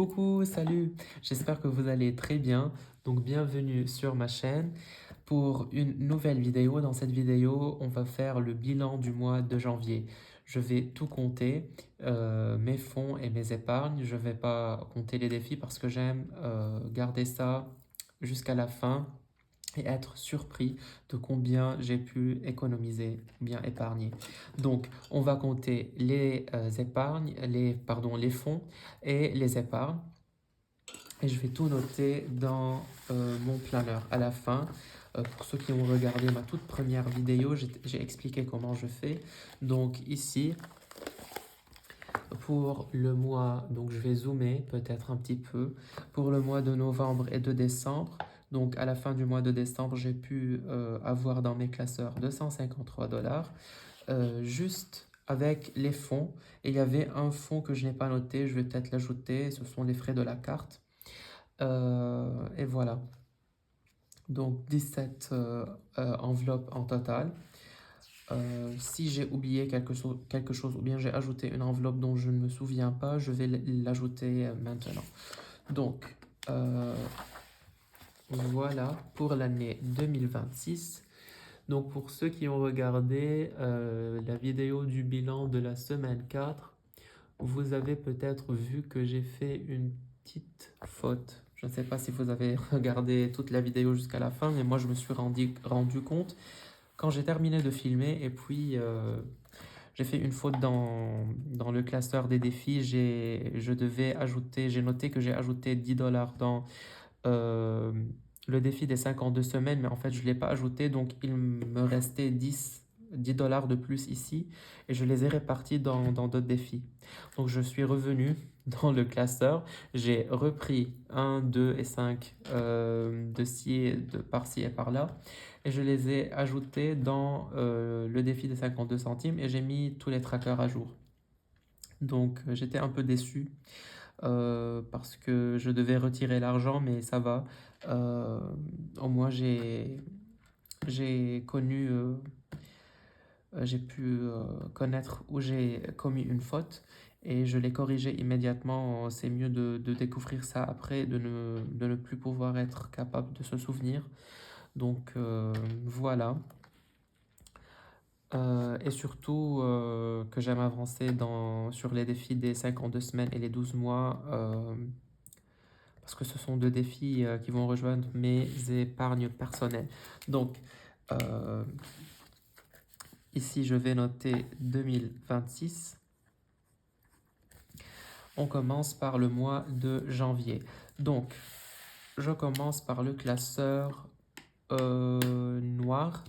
Coucou, salut, j'espère que vous allez très bien. Donc bienvenue sur ma chaîne pour une nouvelle vidéo. Dans cette vidéo, on va faire le bilan du mois de janvier. Je vais tout compter, mes fonds et mes épargnes. Je ne vais pas compter les défis parce que j'aime garder ça jusqu'à la fin et être surpris de combien j'ai pu économiser ou bien épargner. Donc, on va compter les épargnes, les fonds et les épargnes. Et je vais tout noter dans mon planeur. À la fin, pour ceux qui ont regardé ma toute première vidéo, j'ai expliqué comment je fais. Donc ici, pour le mois, donc je vais zoomer peut-être un petit peu, pour le mois de novembre et de décembre. Donc à la fin du mois de décembre, j'ai pu avoir dans mes classeurs 253 dollars, juste avec les fonds. Et il y avait un fonds que je n'ai pas noté, je vais peut-être l'ajouter, ce sont les frais de la carte. Et voilà, donc 17 enveloppes en total. Si j'ai oublié quelque chose ou bien j'ai ajouté une enveloppe dont je ne me souviens pas, je vais l'ajouter maintenant. Donc, voilà pour l'année 2026. Donc, pour ceux qui ont regardé la vidéo du bilan de la semaine 4, vous avez peut-être vu que j'ai fait une petite faute. Je ne sais pas si vous avez regardé toute la vidéo jusqu'à la fin, mais moi je me suis rendu compte quand j'ai terminé de filmer et puis j'ai fait une faute dans le classeur des défis. J'ai noté que j'ai ajouté 10 dollars dans euh, le défi des 52 semaines, mais en fait je ne l'ai pas ajouté, donc il me restait 10 dollars de plus ici et je les ai répartis dans d'autres défis. Donc je suis revenu dans le classeur, j'ai repris 1, 2 et 5 de ci, par-ci et par-là et je les ai ajoutés dans le défi des 52 centimes et j'ai mis tous les trackers à jour. Donc j'étais un peu déçu parce que je devais retirer l'argent, mais ça va. Euh, Au moins j'ai connu, j'ai pu connaître où j'ai commis une faute et je l'ai corrigé immédiatement. C'est mieux de découvrir ça après, de ne plus pouvoir être capable de se souvenir. Donc voilà. Et surtout que j'aime avancer sur les défis des 52 semaines et les 12 mois parce que ce sont deux défis qui vont rejoindre mes épargnes personnelles. Donc, euh, ici, je vais noter 2026. On commence par le mois de janvier. Donc, je commence par le classeur noir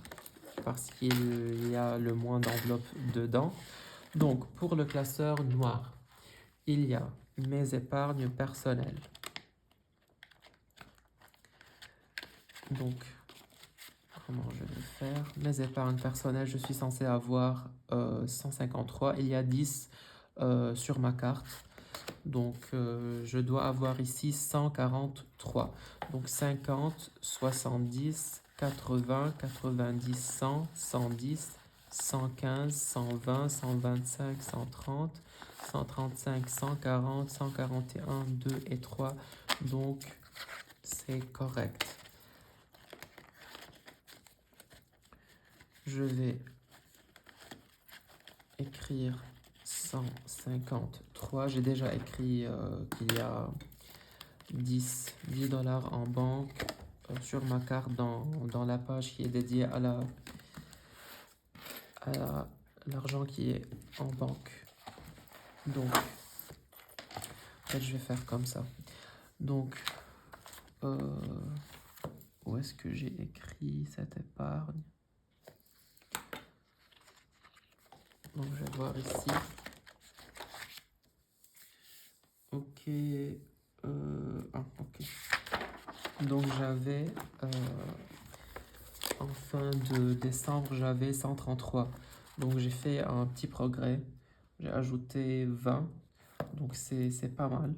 parce qu'il y a le moins d'enveloppes dedans. Donc, pour le classeur noir, il y a mes épargnes personnelles. Donc, comment je vais faire? Mes épargnes personnelles, je suis censé avoir 153. Il y a 10 sur ma carte. Donc, je dois avoir ici 143. Donc, 50, 70, 80, 90, 100, 110, 115, 120, 125, 130, 135, 140, 141, 2 et 3. Donc, c'est correct. Je vais écrire 153. J'ai déjà écrit qu'il y a 10 dollars en banque sur ma carte dans la page qui est dédiée à l'argent qui est en banque. Donc, en fait, je vais faire comme ça. Donc, où est-ce que j'ai écrit cette épargne? Donc, je vais voir ici. Ok. Ok. Donc, j'avais en fin de décembre, j'avais 133. Donc, j'ai fait un petit progrès. J'ai ajouté 20. Donc, c'est pas mal.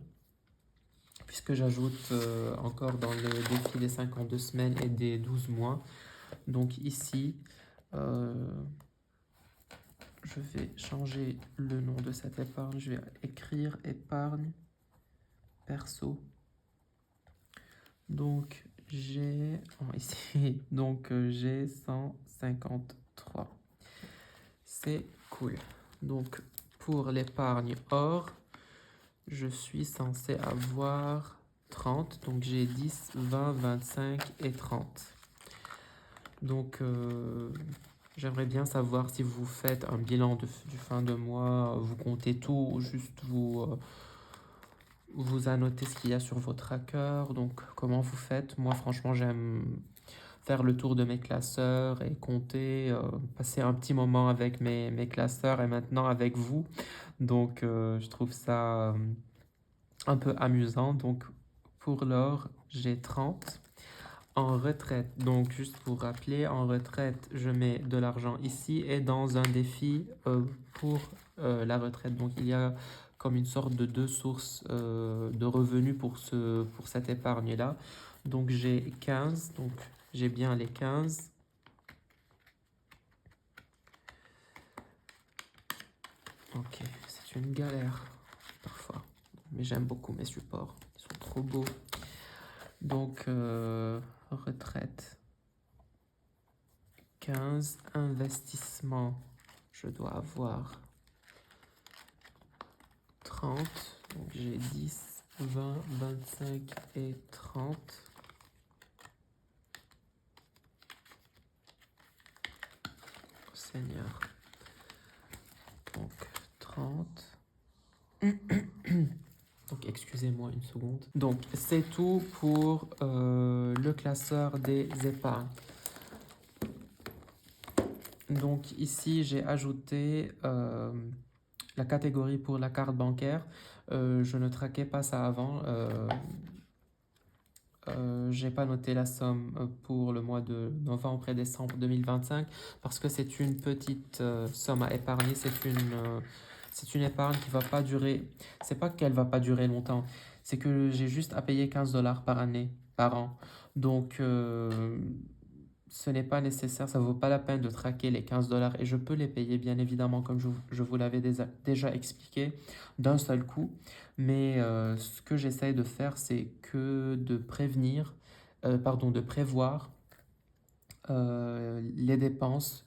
Puisque j'ajoute encore dans le défi des 52 semaines et des 12 mois. Donc, ici, je vais changer le nom de cette épargne. Je vais écrire épargne perso. Donc, j'ai ici, donc j'ai 153. C'est cool. Donc, pour l'épargne or, je suis censé avoir 30. Donc, j'ai 10, 20, 25 et 30. Donc, j'aimerais bien savoir si vous faites un bilan du fin de mois, vous comptez tout ou juste vous annotez ce qu'il y a sur vos trackers. Donc, comment vous faites? Moi, franchement, j'aime faire le tour de mes classeurs et compter, passer un petit moment avec mes classeurs et maintenant avec vous. Donc, je trouve ça un peu amusant. Donc, pour l'or, j'ai 30. En retraite, donc juste pour rappeler, en retraite, je mets de l'argent ici et dans un défi pour la retraite. Donc, il y a comme une sorte de deux sources de revenus pour cette épargne-là. Donc, j'ai 15, donc j'ai bien les 15. Ok, c'est une galère parfois, mais j'aime beaucoup mes supports, ils sont trop beaux. Donc, retraite, 15, investissement, je dois avoir 30, donc j'ai 10, 20, 25 et 30. Seigneur. Donc 30. Donc excusez-moi une seconde. Donc c'est tout pour le classeur des épargnes. Donc ici j'ai ajouté la catégorie pour la carte bancaire. Je ne traquais pas ça avant. J'ai pas noté la somme pour le mois de novembre et décembre 2025 parce que c'est une petite somme à épargner. C'est une épargne qui va pas durer. C'est pas qu'elle va pas durer longtemps. C'est que j'ai juste à payer 15 dollars par année, par an. Donc, ce n'est pas nécessaire, ça vaut pas la peine de traquer les 15 dollars et je peux les payer bien évidemment comme je vous l'avais déjà expliqué d'un seul coup. Mais ce que j'essaye de faire, c'est que de de prévoir les dépenses,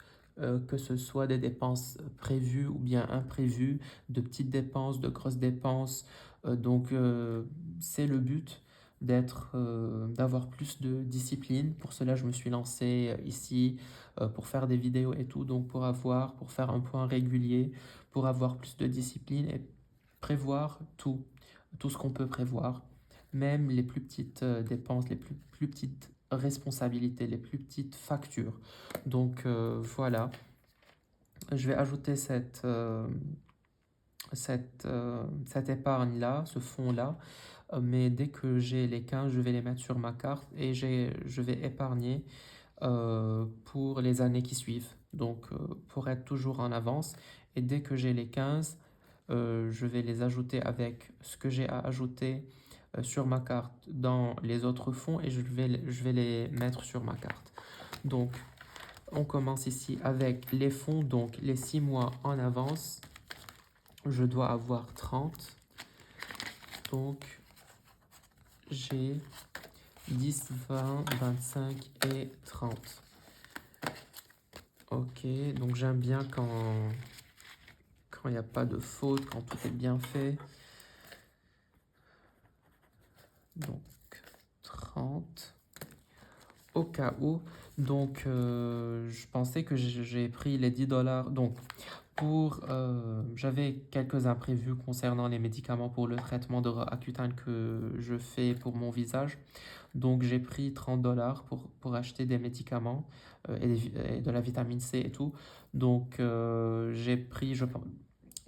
que ce soit des dépenses prévues ou bien imprévues, de petites dépenses, de grosses dépenses. Donc c'est le but d'avoir plus de discipline. Pour cela, je me suis lancé ici pour faire des vidéos et tout. Donc pour faire un point régulier, pour avoir plus de discipline et prévoir tout ce qu'on peut prévoir, même les plus petites dépenses, les plus petites responsabilités, les plus petites factures. Donc voilà, je vais ajouter cette épargne-là, ce fonds-là, mais dès que j'ai les 15, je vais les mettre sur ma carte et je vais épargner pour les années qui suivent. Donc pour être toujours en avance, et dès que j'ai les 15, je vais les ajouter avec ce que j'ai à ajouter sur ma carte dans les autres fonds et je vais les mettre sur ma carte. Donc, on commence ici avec les fonds, donc les 6 mois en avance. Je dois avoir 30. Donc, j'ai 10, 20, 25 et 30. Ok, donc j'aime bien quand il n'y a pas de faute, quand tout est bien fait. Donc, 30. Au cas où, donc je pensais que j'ai pris les 10 dollars. Donc, j'avais quelques imprévus concernant les médicaments pour le traitement de Accutane que je fais pour mon visage. Donc, j'ai pris 30 dollars pour acheter des médicaments et de la vitamine C et tout. Donc, je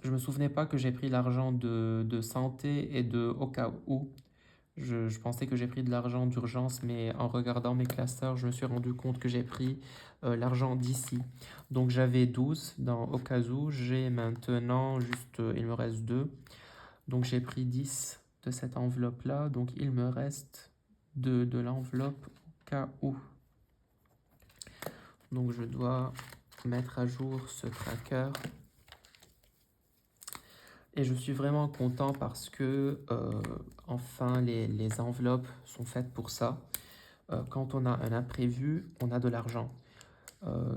me souvenais pas que j'ai pris l'argent de santé et de au cas où. Je pensais que j'ai pris de l'argent d'urgence, mais en regardant mes classeurs, je me suis rendu compte que j'ai pris l'argent d'ici. Donc j'avais 12 dans au cas où, j'ai maintenant juste, il me reste 2. Donc j'ai pris 10 de cette enveloppe-là, donc il me reste 2 de l'enveloppe au cas où. Donc je dois mettre à jour ce tracker. Et je suis vraiment content parce que enfin les enveloppes sont faites pour ça. Quand on a un imprévu, on a de l'argent.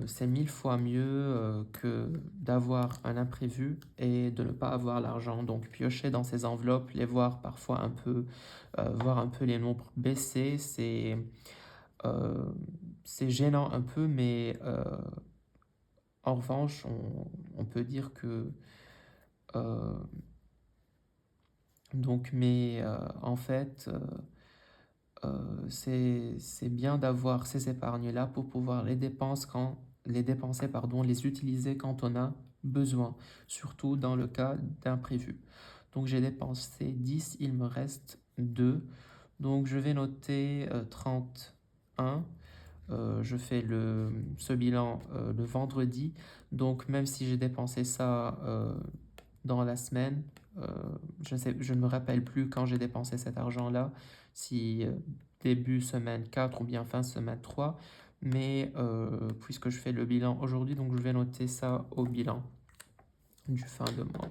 C'est 1000 fois mieux que d'avoir un imprévu et de ne pas avoir l'argent. Donc piocher dans ces enveloppes, les voir parfois un peu, voir un peu les nombres baisser, euh, c'est gênant un peu, mais en revanche, on peut dire que euh, en fait, c'est bien d'avoir ces épargnes-là pour pouvoir les dépenser, pardon, les utiliser quand on a besoin, surtout dans le cas d'imprévu. Donc j'ai dépensé 10, il me reste 2. Donc je vais noter 31. Je fais ce bilan le vendredi. Donc même si j'ai dépensé ça dans la semaine, euh, je ne me rappelle plus quand j'ai dépensé cet argent-là, si début semaine 4 ou bien fin semaine 3. Mais puisque je fais le bilan aujourd'hui, donc je vais noter ça au bilan du fin de mois.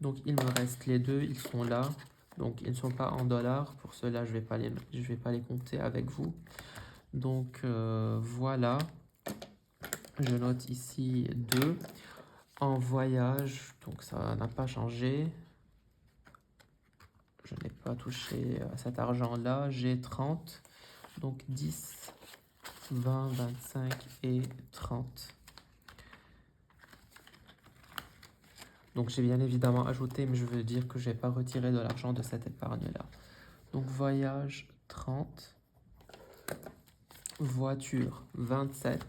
Donc il me reste les deux, ils sont là. Donc ils ne sont pas en dollars, pour cela je ne vais pas les compter avec vous. Donc voilà, je note ici 2. En voyage, donc ça n'a pas changé. Je n'ai pas touché à cet argent-là. J'ai 30. Donc 10, 20, 25 et 30. Donc j'ai bien évidemment ajouté, mais je veux dire que je n'ai pas retiré de l'argent de cette épargne-là. Donc voyage 30. Voiture 27.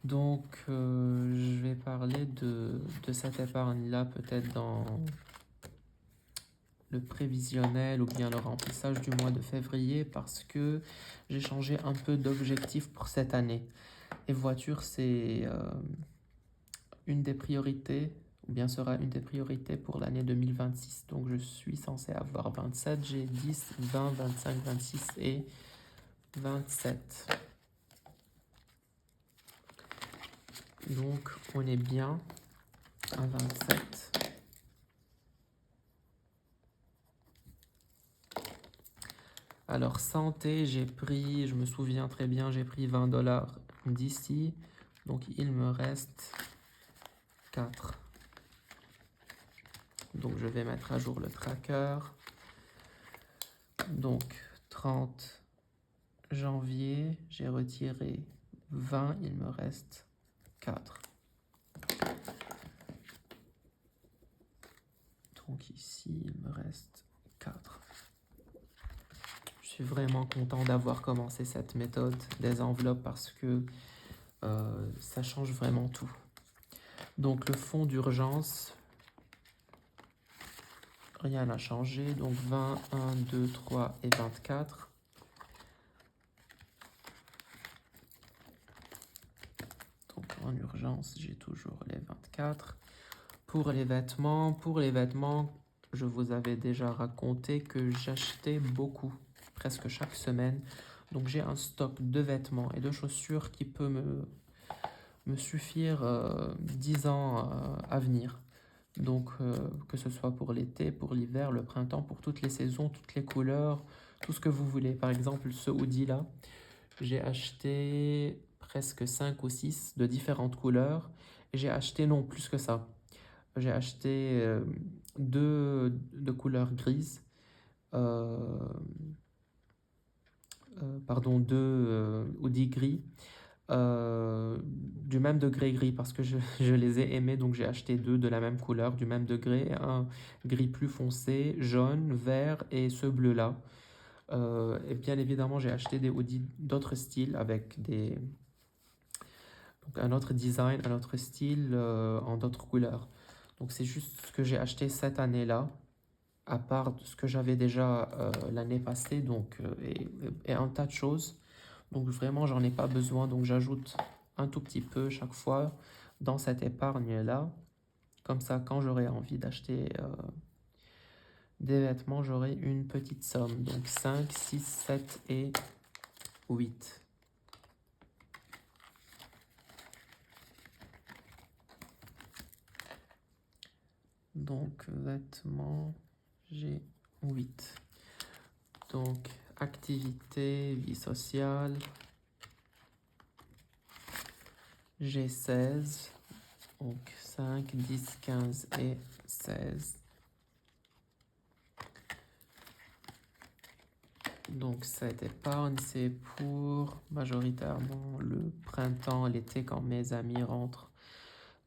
Donc je vais parler de cette épargne-là peut-être dans le prévisionnel ou bien le remplissage du mois de février parce que j'ai changé un peu d'objectif pour cette année. Et voiture, c'est une des priorités, ou bien sera une des priorités pour l'année 2026. Donc je suis censé avoir 27, j'ai 10, 20, 25, 26 et 27. Donc on est bien à 27. Alors santé, je me souviens très bien, j'ai pris 20 $ d'ici. Donc il me reste 4. Donc je vais mettre à jour le tracker. Donc 30 janvier, j'ai retiré 20, il me reste 4. Donc ici, il me reste 4. Je suis vraiment content d'avoir commencé cette méthode des enveloppes parce que ça change vraiment tout. Donc le fonds d'urgence, rien n'a changé. Donc 20, 1, 2, 3 et 24. Donc en urgence, j'ai toujours les 24. Pour les vêtements, je vous avais déjà raconté que j'achetais beaucoup, presque chaque semaine. Donc j'ai un stock de vêtements et de chaussures qui peut me suffire 10 ans à venir. Donc que ce soit pour l'été, pour l'hiver, le printemps, pour toutes les saisons, toutes les couleurs, tout ce que vous voulez. Par exemple, ce hoodie là, j'ai acheté presque 5 ou 6 de différentes couleurs. Et j'ai acheté non plus que ça. J'ai acheté deux de couleur grise. euh, deux hoodies gris. Du même degré gris parce que je les ai aimés, donc j'ai acheté deux de la même couleur, du même degré, un gris plus foncé, jaune, vert et ce bleu là. Et bien évidemment j'ai acheté des hoodies d'autres styles avec donc un autre design, un autre style en d'autres couleurs. Donc c'est juste ce que j'ai acheté cette année là, à part ce que j'avais déjà l'année passée, donc et un tas de choses. Donc vraiment, j'en ai pas besoin, donc j'ajoute un tout petit peu chaque fois dans cette épargne-là. Comme ça, quand j'aurai envie d'acheter des vêtements, j'aurai une petite somme. Donc 5, 6, 7 et 8. Donc, vêtements, j'ai 8. Donc, activité, vie sociale, j'ai 16. Donc, 5, 10, 15 et 16. Donc, cette épargne, c'est pour majoritairement le printemps, l'été, quand mes amis rentrent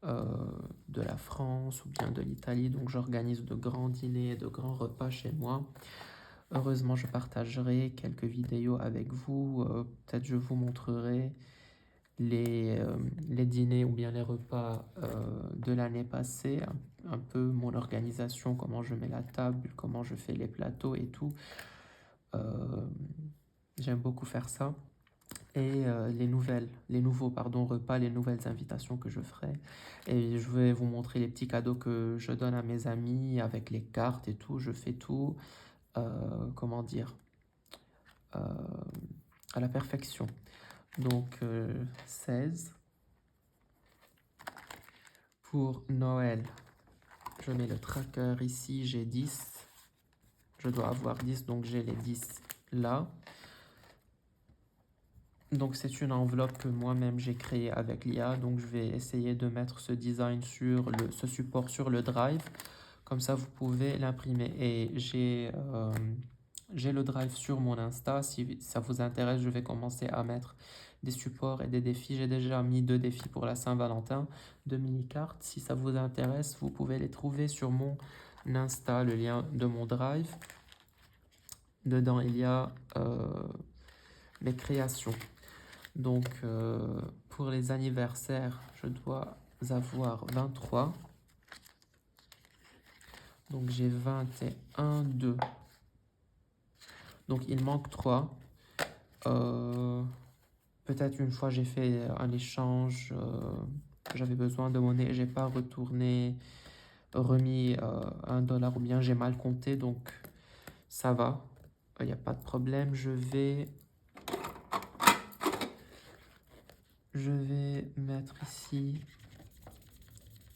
de la France ou bien de l'Italie. Donc, j'organise de grands dîners, de grands repas chez moi. Heureusement, je partagerai quelques vidéos avec vous. Peut-être je vous montrerai les dîners ou bien les repas de l'année passée, un peu mon organisation, comment je mets la table, comment je fais les plateaux et tout. J'aime beaucoup faire ça. Et les nouveaux repas, les nouvelles invitations que je ferai. Et je vais vous montrer les petits cadeaux que je donne à mes amis avec les cartes et tout. Je fais tout, comment dire, à la perfection. Donc 16. Pour Noël, je mets le tracker ici, j'ai 10. Je dois avoir 10, donc j'ai les 10 là. Donc c'est une enveloppe que moi-même j'ai créée avec l'IA. Donc je vais essayer de mettre ce design sur ce support sur le Drive. Comme ça, vous pouvez l'imprimer. Et j'ai le Drive sur mon Insta. Si ça vous intéresse, je vais commencer à mettre des supports et des défis. J'ai déjà mis 2 défis pour la Saint-Valentin, 2 mini-cartes. Si ça vous intéresse, vous pouvez les trouver sur mon Insta, le lien de mon Drive. Dedans, il y a mes créations. Donc, pour les anniversaires, je dois avoir 23. Donc, j'ai 21, 2. Donc, il manque 3. Peut-être une fois, j'ai fait un échange. J'avais besoin de monnaie. J'ai pas remis $1 ou bien j'ai mal compté. Donc, ça va. Il n'y a pas de problème. Je vais mettre ici.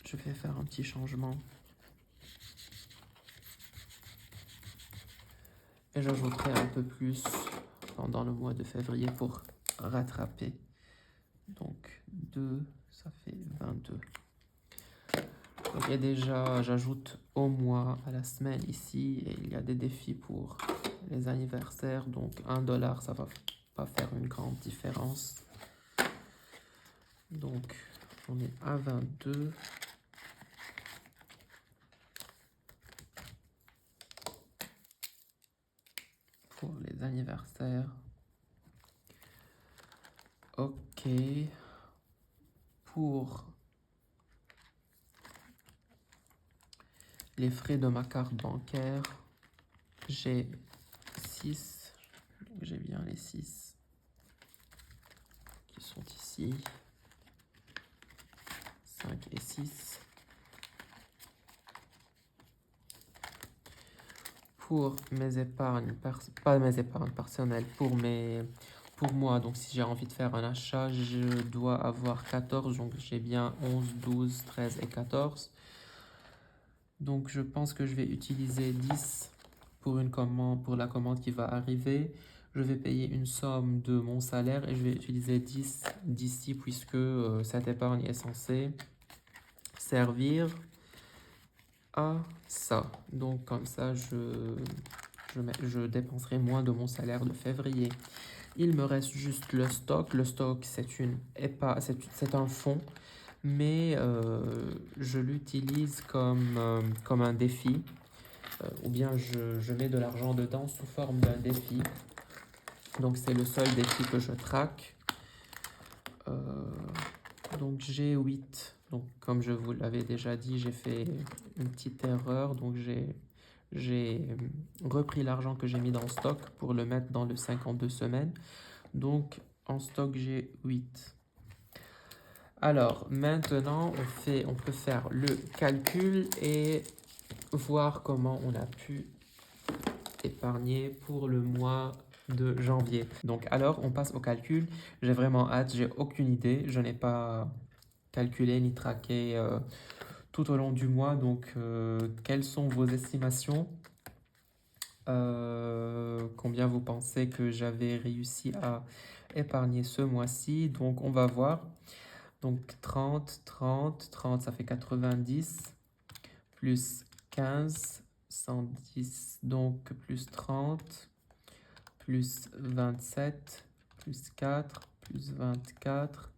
Je vais faire un petit changement. Et j'ajouterai un peu plus pendant le mois de février pour rattraper. Donc 2, ça fait 22. Donc et déjà, j'ajoute au mois, à la semaine ici, et il y a des défis pour les anniversaires. Donc $1, ça va pas faire une grande différence. Donc on est à 22. Pour les anniversaires. Ok. Pour les frais de ma carte bancaire, j'ai 6. Donc j'ai bien les 6 qui sont ici. 5 et 6. Pour mes épargnes, pas mes épargnes personnelles, pour moi, donc si j'ai envie de faire un achat, je dois avoir 14, donc j'ai bien 11, 12, 13 et 14. Donc je pense que je vais utiliser 10 pour la commande qui va arriver. Je vais payer une somme de mon salaire et je vais utiliser 10 d'ici puisque cette épargne est censée servir à ça. Donc comme ça, je dépenserai moins de mon salaire de février. Il me reste juste le stock. Le stock, c'est un fonds, mais je l'utilise comme un défi. Ou bien je mets de l'argent dedans sous forme d'un défi. Donc c'est le seul défi que je traque. Donc j'ai 8. Donc comme je vous l'avais déjà dit, j'ai fait une petite erreur. Donc j'ai repris l'argent que j'ai mis dans le stock pour le mettre dans le 52 semaines. Donc en stock j'ai 8. Alors maintenant on peut faire le calcul et voir comment on a pu épargner pour le mois de janvier. Donc alors on passe au calcul. J'ai vraiment hâte, j'ai aucune idée. Je n'ai pas calculé ni traqué tout au long du mois. Donc, quelles sont vos estimations? Combien vous pensez que j'avais réussi à épargner ce mois-ci? Donc, on va voir. Donc, 30, 30, 30, ça fait 90, plus 15, 110, donc plus 30, plus 27, plus 4, plus 24,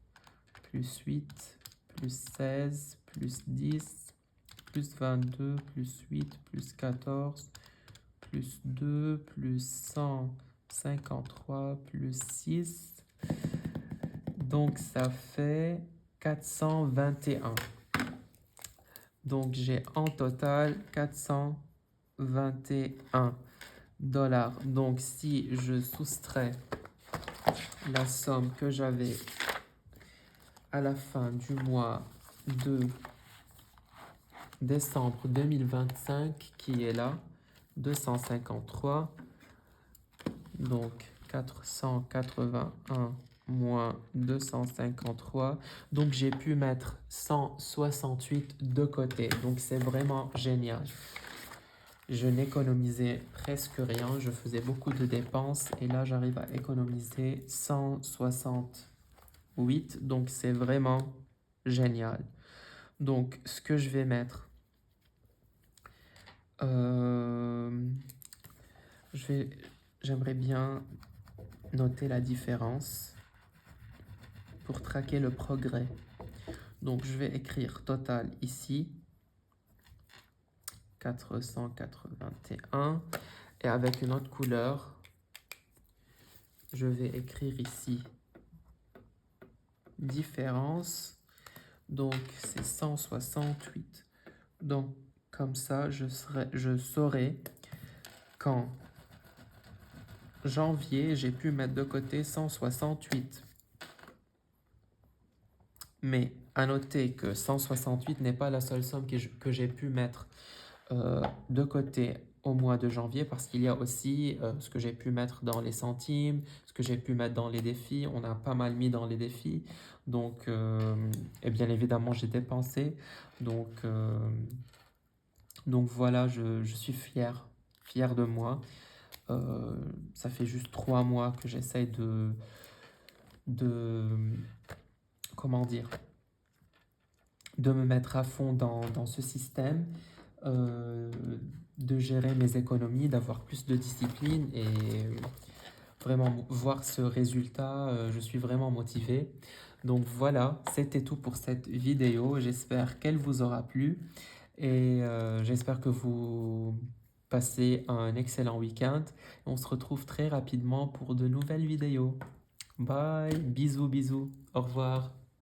plus 8, plus 16, plus 10, plus 22, plus 8, plus 14, plus 2, plus 153, plus 6. Donc ça fait 421. Donc j'ai en total 421 dollars. Donc si je soustrais la somme que j'avais à la fin du mois de décembre 2025, qui est là, 253, donc 481 moins 253, donc j'ai pu mettre 168 de côté, donc c'est vraiment génial. Je n'économisais presque rien, je faisais beaucoup de dépenses et là j'arrive à économiser 168, donc c'est vraiment génial. Donc ce que je vais mettre, j'aimerais bien noter la différence pour traquer le progrès. Donc je vais écrire total ici, 481, et avec une autre couleur, je vais écrire ici différence, donc c'est 168. Donc comme ça, je saurai qu'en janvier, j'ai pu mettre de côté 168. Mais à noter que 168 n'est pas la seule somme que j'ai pu mettre de côté au mois de janvier, parce qu'il y a aussi ce que j'ai pu mettre dans les centimes, ce que j'ai pu mettre dans les défis. On a pas mal mis dans les défis. Donc, et bien évidemment, j'ai dépensé. Donc voilà, je suis fier de moi. Ça fait juste 3 mois que j'essaye comment dire, de me mettre à fond dans ce système, de gérer mes économies, d'avoir plus de discipline et vraiment voir ce résultat. Je suis vraiment motivé. Donc voilà, c'était tout pour cette vidéo. J'espère qu'elle vous aura plu et j'espère que vous passez un excellent week-end. On se retrouve très rapidement pour de nouvelles vidéos. Bye, bisous, bisous, au revoir.